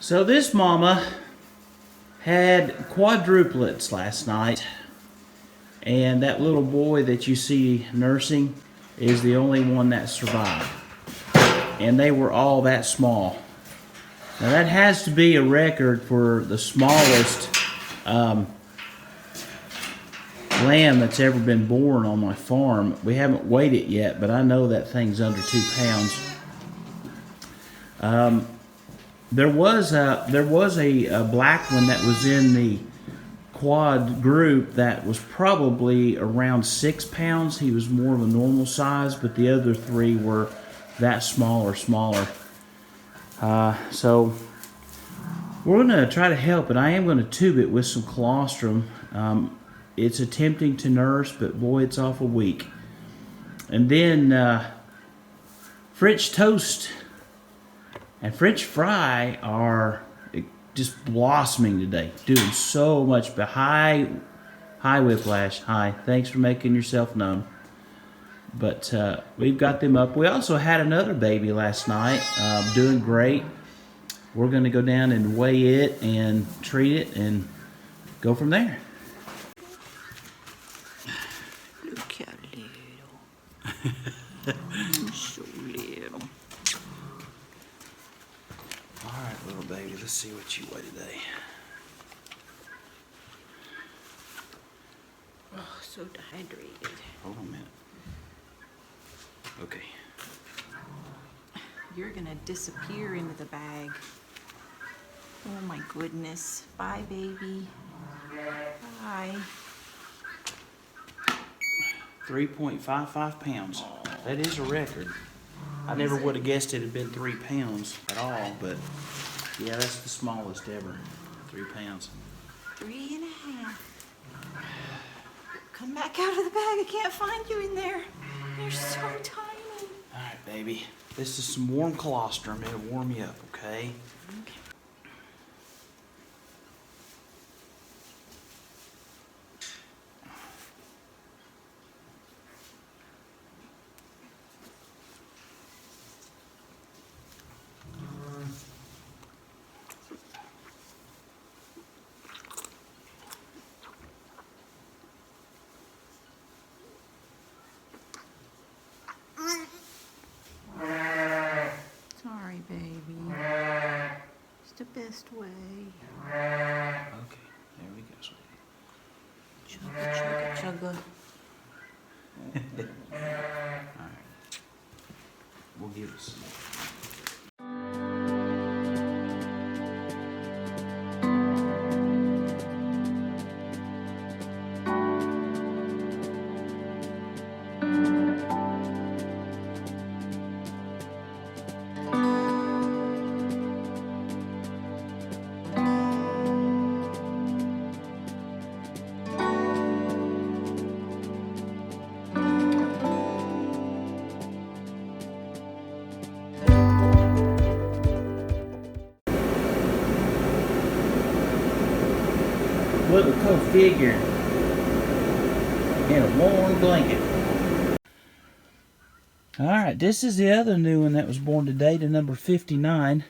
So this mama had quadruplets last night, and that little boy that you see nursing is the only one that survived. And they were all that small. Now that has to be a record for the smallest lamb that's ever been born on my farm. We haven't weighed it yet, but I know that thing's under 2 pounds. There was a black one that was in the quad group that was probably around 6 pounds. He was more of a normal size, but the other 3 were that small or smaller. So we're going to try to help it. I am going to tube it with some colostrum. It's attempting to nurse, but boy, it's awful weak. And then French toast and French fry are just blossoming today, doing so much. But hi Whiplash, hi. Thanks for making yourself known. But we've got them up. We also had another baby last night, doing great. We're going to go down and weigh it and treat it and go from there. Look how little. So little. All right, little baby, let's see what you weigh today. Oh, so dehydrated. Hold on a minute. Okay. You're gonna disappear into the bag. Oh my goodness. Bye, baby. Bye. 3.55 pounds. That is a record. I never would have guessed it had been 3 pounds at all, but yeah, that's the smallest ever. 3 pounds. 3.5. Come back out of the bag. I can't find you in there. You're so tiny. All right, baby. This is some warm colostrum. It'll warm you up, okay? Okay. Sorry, baby. It's the best way. Okay, there we go, sweetie. Chugga, chugga, chugga. All right. We'll give it some more. Little co-figure in a warm blanket. Alright, this is the other new one that was born today, the number 59.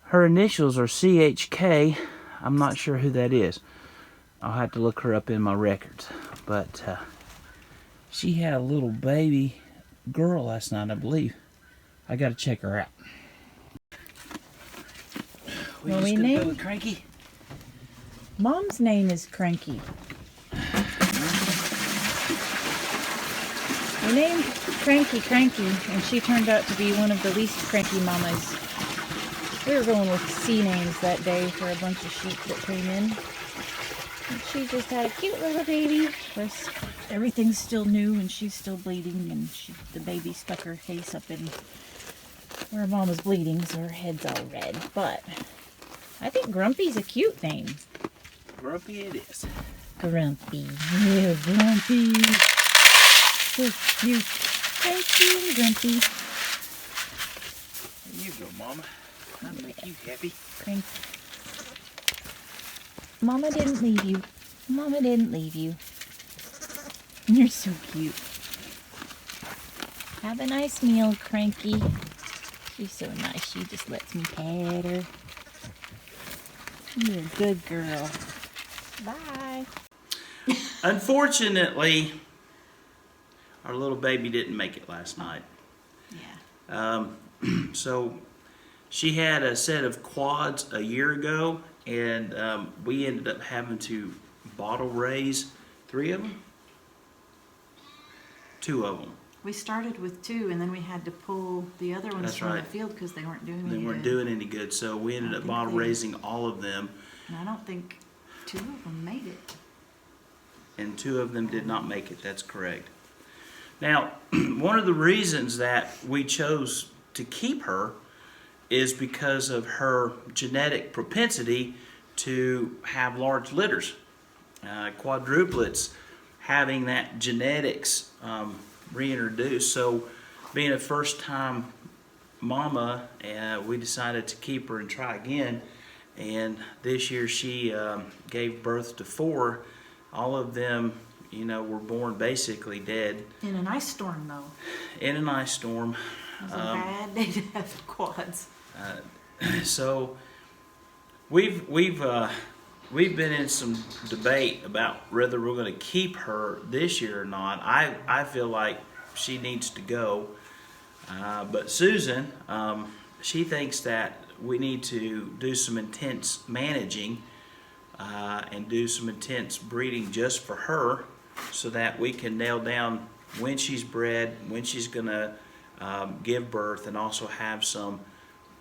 Her initials are CHK. I'm not sure who that is. I'll have to look her up in my records. But she had a little baby girl last night, I believe. I gotta check her out. We named with Cranky? Mom's name is Cranky. We named Cranky Cranky, and she turned out to be one of the least cranky mamas. We were going with C names that day for a bunch of sheep that came in. And she just had a cute little baby. Of course, everything's still new and she's still bleeding, and the baby stuck her face up in where Mom was bleeding, so her head's all red. But I think Grumpy's a cute name. Grumpy it is. Grumpy. Yeah, Grumpy. So cute. Thank you, Grumpy. There you go, Mama. I'll make you happy. Crank. Mama didn't leave you. Mama didn't leave you. You're so cute. Have a nice meal, Cranky. She's so nice. She just lets me pet her. You're a good girl. Bye. Unfortunately, our little baby didn't make it last night. Yeah. So she had a set of quads a year ago, and we ended up having to bottle raise 3 of them? 2 of them. We started with 2, and then we had to pull the other ones That's from right. the field because they weren't doing They any weren't good. doing any good, so we ended up bottle raising all of them, And I don't think 2 of them made it. and 2 of them did not make it. That's correct. Now, one of the reasons that we chose to keep her is because of her genetic propensity to have large litters. Quadruplets having that genetics reintroduced. So being a first time mama, we decided to keep her and try again. And this year she gave birth to 4. All of them, were born basically dead. In an ice storm, though. In an ice storm. It was a bad day to have quads. So we've been in some debate about whether we're going to keep her this year or not. I feel like she needs to go, but Susan, she thinks that we need to do some intense managing and do some intense breeding just for her, so that we can nail down when she's bred, when she's going to give birth, and also have some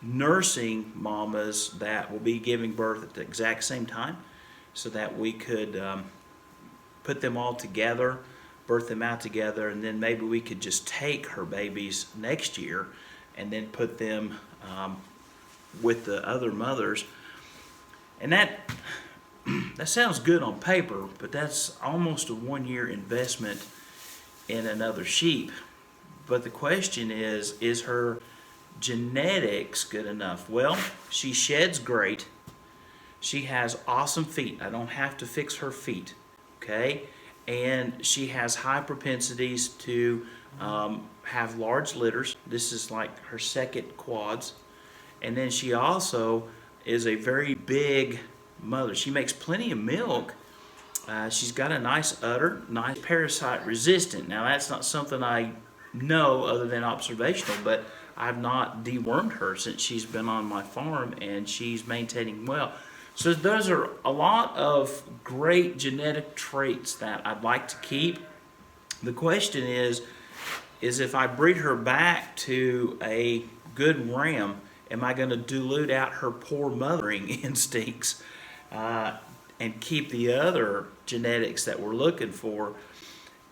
nursing mamas that will be giving birth at the exact same time, so that we could put them all together, birth them out together, and then maybe we could just take her babies next year and then put them with the other mothers. And that sounds good on paper, but that's almost a 1-year investment in another sheep. But the question is her genetics good enough? Well, she sheds great. She has awesome feet. I don't have to fix her feet, okay? And she has high propensities to have large litters. This is like her second quads. And then she also is a very big mother. She makes plenty of milk. She's got a nice udder, nice parasite resistant. Now that's not something I know other than observational, but I've not dewormed her since she's been on my farm, and she's maintaining well. So those are a lot of great genetic traits that I'd like to keep. The question is if I breed her back to a good ram, am I going to dilute out her poor mothering instincts and keep the other genetics that we're looking for?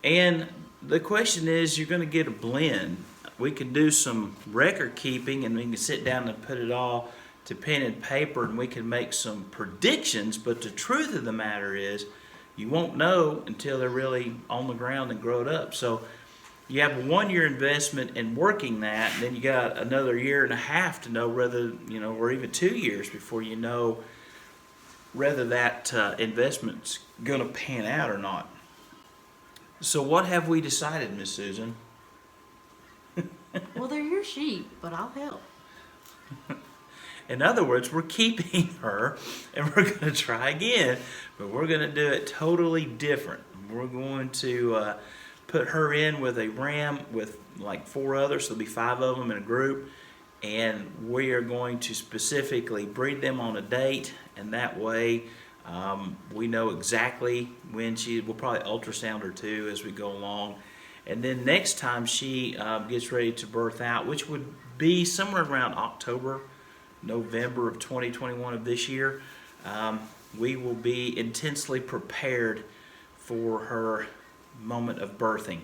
And the question is, you're going to get a blend. We can do some record keeping, and we can sit down and put it all to pen and paper, and we can make some predictions, but the truth of the matter is you won't know until they're really on the ground and growed up. So you have a 1-year investment in working that, and then you got another 1.5 years to know whether, or even 2 years before you know whether that investment's going to pan out or not. So what have we decided, Miss Susan? Well, they're your sheep, but I'll help. In other words, we're keeping her, and we're going to try again, but we're going to do it totally different. We're going to put her in with a ram with like 4 others, so there'll be 5 of them in a group, and we are going to specifically breed them on a date, and that way we know exactly when we'll probably ultrasound her too as we go along. And then next time she gets ready to birth out, which would be somewhere around October, November of 2021 of this year, we will be intensely prepared for her moment of birthing.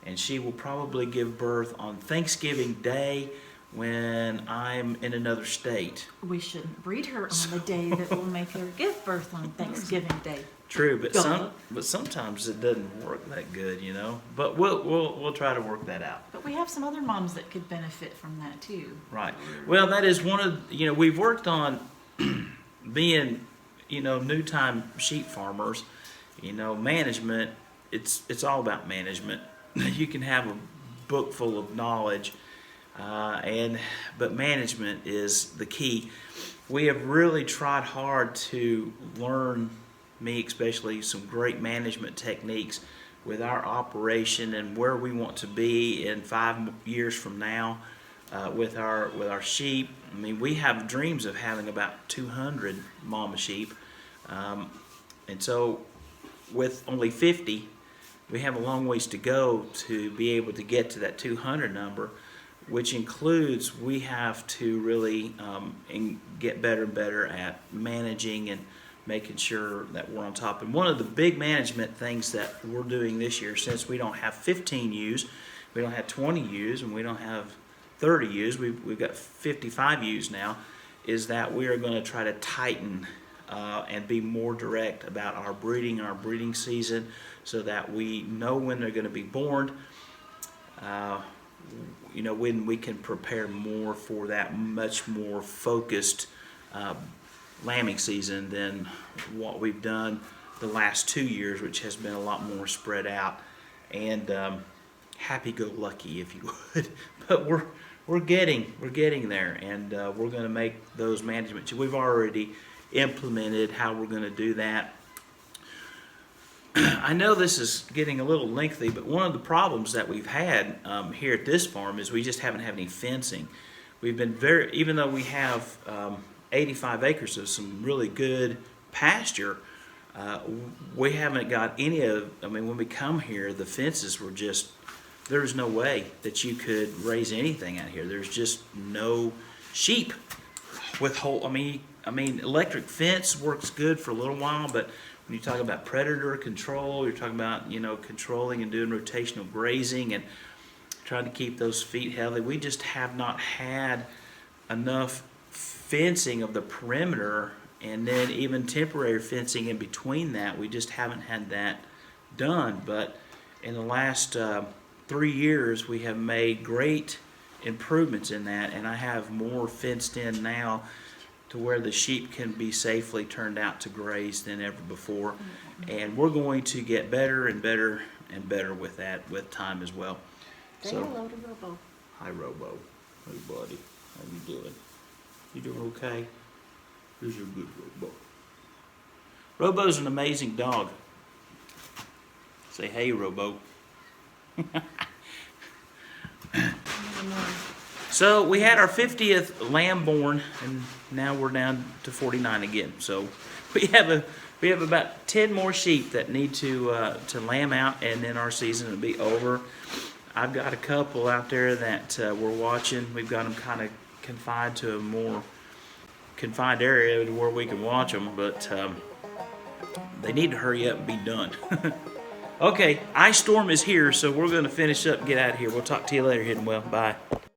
And she will probably give birth on Thanksgiving Day when I'm in another state. We shouldn't breed her on the day that will make her give birth on Thanksgiving Day. True, but sometimes it doesn't work that good, But we'll try to work that out. But we have some other moms that could benefit from that too. Right. Well, that is one of we've worked on being new time sheep farmers. Management. It's all about management. You can have a book full of knowledge, but management is the key. we have really tried hard to learn, me especially, some great management techniques with our operation and where we want to be in 5 years from now with our sheep. I mean, we have dreams of having about 200 mama sheep, and so with only 50, we have a long ways to go to be able to get to that 200 number, which includes we have to really get better and better at managing and making sure that we're on top. And one of the big management things that we're doing this year, since we don't have 15 ewes, we don't have 20 ewes, and we don't have 30 ewes, we've got 55 ewes now, is that we are going to try to tighten and be more direct about our breeding season, so that we know when they're going to be born, you know, when we can prepare more for that much more focused lambing season than what we've done the last 2 years, which has been a lot more spread out and happy-go-lucky, if you would. But we're getting there, and we're going to make those management. We've already implemented how we're going to do that. I know this is getting a little lengthy, but one of the problems that we've had here at this farm is we just haven't had any fencing. We've been even though we have 85 acres of some really good pasture, we haven't got any of, I mean, when we come here, the fences were just, there's no way that you could raise anything out here. There's just no sheep with whole, I mean, electric fence works good for a little while, but when you talk about predator control, you're talking about, you know, controlling and doing rotational grazing and trying to keep those feet healthy. We just have not had enough fencing of the perimeter, and then even temporary fencing in between that. We just haven't had that done. But in the last 3 years, we have made great improvements in that, and I have more fenced in now to where the sheep can be safely turned out to graze than ever before. And we're going to get better and better and better with that with time as well. Say hello to Robo. Hi, Robo. Hey, buddy. How you doing? You doing okay? Who's your good Robo? Robo's an amazing dog. Say hey, Robo. So we had our 50th lamb born, and now we're down to 49 again. So we have about 10 more sheep that need to lamb out, and then our season will be over. I've got a couple out there that we're watching. We've got them kind of confined to a more confined area where we can watch them, but they need to hurry up and be done. Okay, ice storm is here, so we're going to finish up and get out of here. We'll talk to you later, HyddenWell. Bye.